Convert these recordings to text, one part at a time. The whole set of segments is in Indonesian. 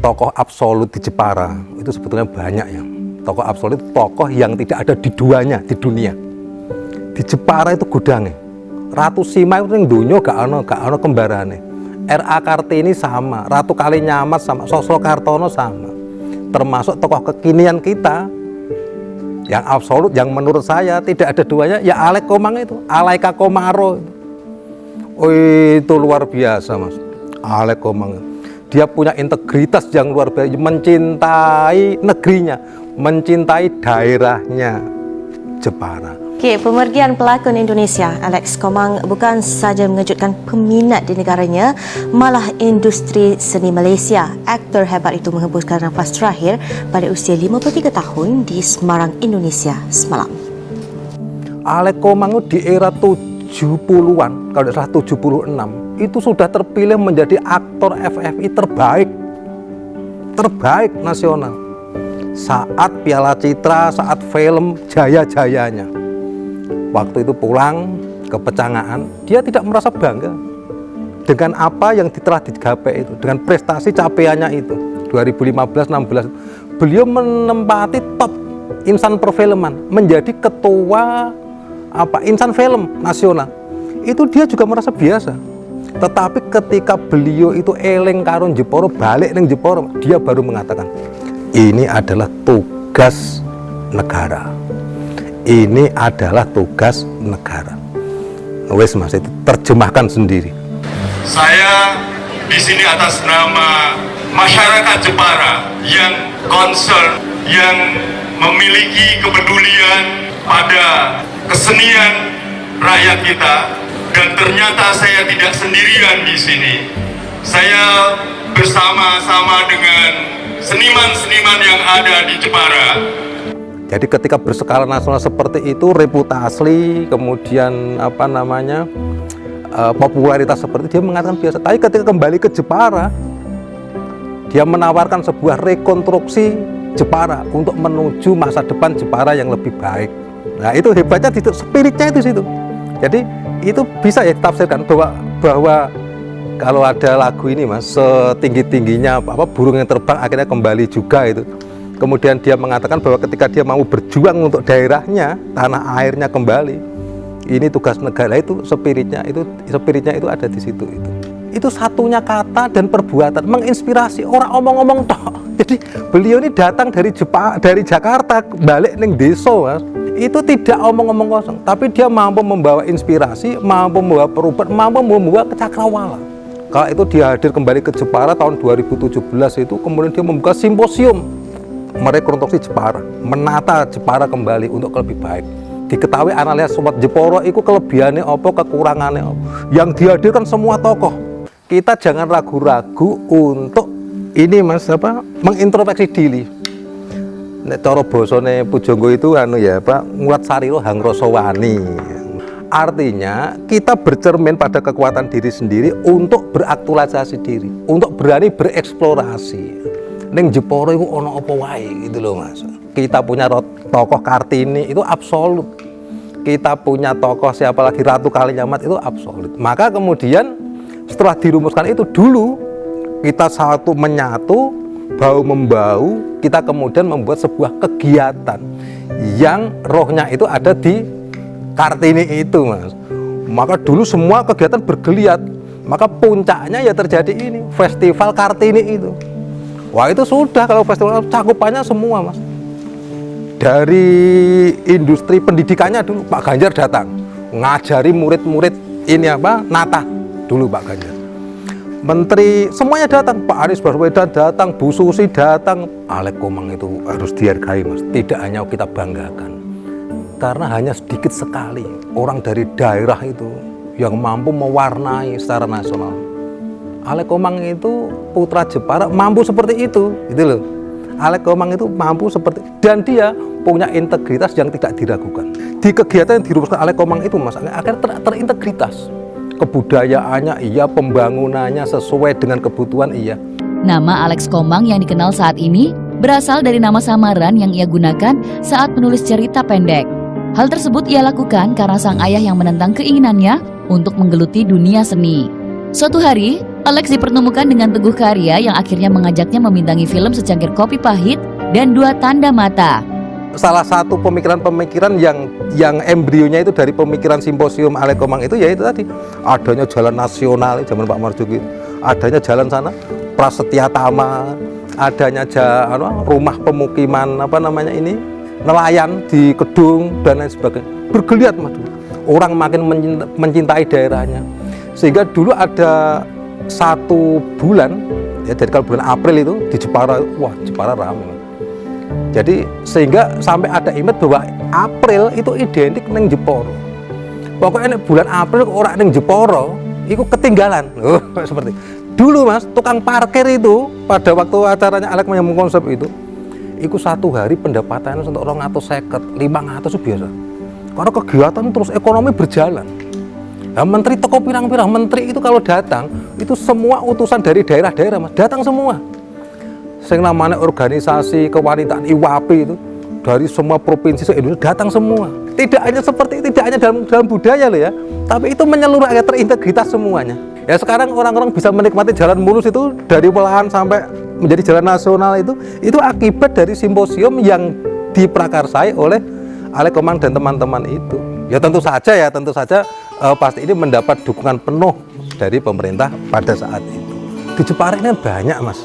tokoh absolut di Jepara itu sebetulnya banyak ya. Tokoh absolut, tokoh yang tidak ada di duanya di dunia. Di Jepara itu gudangnya. Ratu Sima itu yang dunia gak ono kembarane. R.A. Kartini sama, Ratu Kalinyamat sama, Sosro Kartono sama. Termasuk tokoh kekinian kita yang absolut, yang menurut saya tidak ada duanya, ya Alek Komang itu, Alaika Komaro. Oh, itu luar biasa Mas, Alek Komang. Dia punya integritas yang luar biasa, mencintai negerinya, mencintai daerahnya Jepara. Okey, pemergian pelakon Indonesia Alex Komang bukan sahaja mengejutkan peminat di negaranya, malah industri seni Malaysia. Aktor hebat itu menghembuskan nafas terakhir pada usia 53 tahun di Semarang, Indonesia semalam. Alex Komang di era 70-an, kalau tidak salah 76, itu sudah terpilih menjadi aktor FFI terbaik nasional. Saat Piala Citra, saat film jaya-jayanya. Waktu itu pulang ke Pecangaan, dia tidak merasa bangga dengan apa yang telah digapai itu, dengan prestasi capaiannya itu. 2015-16 beliau menempati top insan perfilman, menjadi ketua insan film nasional. Itu dia juga merasa biasa. Tetapi ketika beliau itu eleng karun Jepara, balik neng Jepara, dia baru mengatakan, ini adalah tugas negara. Ini adalah tugas negara. Wes Mas, itu terjemahkan sendiri. Saya di sini atas nama masyarakat Jepara yang concern, yang memiliki kepedulian pada kesenian rakyat kita, dan ternyata saya tidak sendirian di sini. Saya bersama-sama dengan seniman-seniman yang ada di Jepara. Jadi ketika berskala nasional seperti itu, reputasi, kemudian popularitas seperti itu, dia mengatakan biasa. Tapi ketika kembali ke Jepara, dia menawarkan sebuah rekonstruksi Jepara untuk menuju masa depan Jepara yang lebih baik. Nah itu hebatnya, itu spiritnya itu situ. Jadi itu bisa ya ditafsirkan bahwa kalau ada lagu ini Mas, setinggi-tingginya burung yang terbang akhirnya kembali juga itu. Kemudian dia mengatakan bahwa ketika dia mau berjuang untuk daerahnya, tanah airnya kembali, ini tugas negara. Itu spiritnya itu ada di situ. Itu satunya kata dan perbuatan menginspirasi, orang omong-omong toh. Jadi beliau ini datang dari Jakarta balik neng desa Mas. Itu tidak omong-omong kosong, tapi dia mampu membawa inspirasi, mampu membawa perubahan, mampu membawa kecakrawala. Kalau itu dia hadir kembali ke Jepara tahun 2017 itu, kemudian dia membuka simposium merekonstruksi Jepara, menata Jepara kembali untuk lebih baik. Diketahui analisa sobat Jepara itu kelebihannya apa, kekurangannya apa. Yang dihadirkan semua tokoh. Kita jangan ragu-ragu untuk ini Mas mengintrospeksi diri. Nek cara basane Pujangga itu ngulat sarira hang rasa wani. Artinya kita bercermin pada kekuatan diri sendiri untuk beraktualisasi diri, untuk berani bereksplorasi. Neng Jepara itu ono apa wae gitu loh Mas. Kita punya tokoh Kartini itu absolut. Kita punya tokoh siapa lagi, Ratu Kalinyamat itu absolut. Maka kemudian setelah dirumuskan itu dulu, kita satu menyatu, bau membau, kita kemudian membuat sebuah kegiatan yang rohnya itu ada di Kartini itu Mas. Maka dulu semua kegiatan bergeliat. Maka puncaknya ya terjadi ini, Festival Kartini itu. Wah itu sudah, kalau festival cakupannya semua Mas. Dari industri pendidikannya dulu Pak Ganjar datang ngajari murid-murid ini nata dulu Pak Ganjar. Menteri semuanya datang, Pak Anies Baswedan datang, Bu Susi datang. Alex Komang itu harus dihargai Mas, tidak hanya kita banggakan. Karena hanya sedikit sekali orang dari daerah itu yang mampu mewarnai secara nasional. Alex Komang itu putra Jepara mampu seperti itu, gitu loh. Alex Komang itu mampu seperti, dan dia punya integritas yang tidak diragukan. Di kegiatan yang dirumuskan Alex Komang itu Mas, akhirnya terintegritas. Kebudayaannya iya, pembangunannya sesuai dengan kebutuhan iya. Nama Alex Komang yang dikenal saat ini berasal dari nama samaran yang ia gunakan saat menulis cerita pendek. Hal tersebut ia lakukan karena sang ayah yang menentang keinginannya untuk menggeluti dunia seni. Suatu hari, Alex dipertemukan dengan Teguh Karya yang akhirnya mengajaknya membintangi film Secangkir Kopi Pahit dan Dua Tanda Mata. Salah satu pemikiran-pemikiran yang embrionya itu dari pemikiran simposium Alex Komang itu yaitu tadi adanya jalan nasional zaman Pak Marzuki, adanya jalan sana Prasetya Tama, adanya rumah pemukiman nelayan di Kedung dan lain sebagainya. Bergeliat Mas, orang makin mencintai daerahnya, sehingga dulu ada 1 bulan ya, jadi kalau bulan April itu di Jepara, wah Jepara ramai. Jadi sehingga sampai ada image bahwa April itu identik neng Jepara. Pokoknya bulan April orang neng Jepara itu ketinggalan. Seperti dulu Mas, tukang parkir itu pada waktu acaranya Alex menyambung konsep itu 1 hari pendapatannya untuk 250, 500 itu biasa. Karena kegiatan terus ekonomi berjalan. Nah, menteri toko pirang-pirang menteri itu kalau datang itu semua utusan dari daerah-daerah Mas, datang semua. Yang namanya organisasi kewanitaan IWAPI itu dari semua provinsi se-Indonesia datang semua. Tidak hanya dalam budaya loh ya, tapi itu menyeluruh, terintegritas semuanya. Ya sekarang orang-orang bisa menikmati jalan mulus itu dari Pelahan sampai menjadi jalan nasional itu akibat dari simposium yang diprakarsai oleh Alex Komang dan teman-teman itu. Ya tentu saja pasti ini mendapat dukungan penuh dari pemerintah pada saat itu. Di Jepara ini banyak Mas,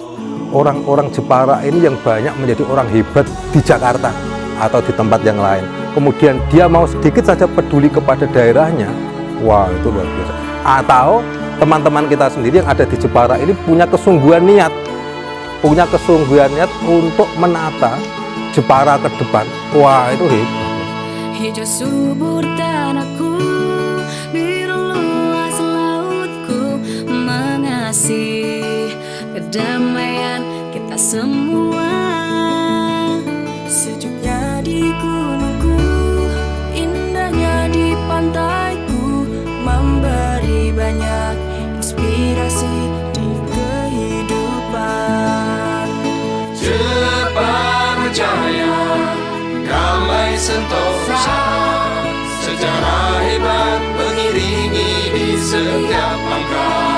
orang-orang Jepara ini yang banyak menjadi orang hebat di Jakarta atau di tempat yang lain. Kemudian dia mau sedikit saja peduli kepada daerahnya, wah itu luar biasa. Atau teman-teman kita sendiri yang ada di Jepara ini punya kesungguhan niat untuk menata Jepara ke depan, wah itu hebat. Hijau subur tanahku, biru luas lautku, mengasih kedamaian kita semua. Sejuknya di gunungku, indahnya di pantaiku, memberi banyak inspirasi di kehidupan. Jepara Jaya, damai sentosa, sejarah hebat mengiringi di setiap langkah.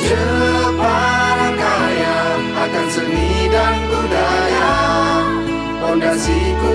Jepara kaya akan seni dan budaya, pondasiku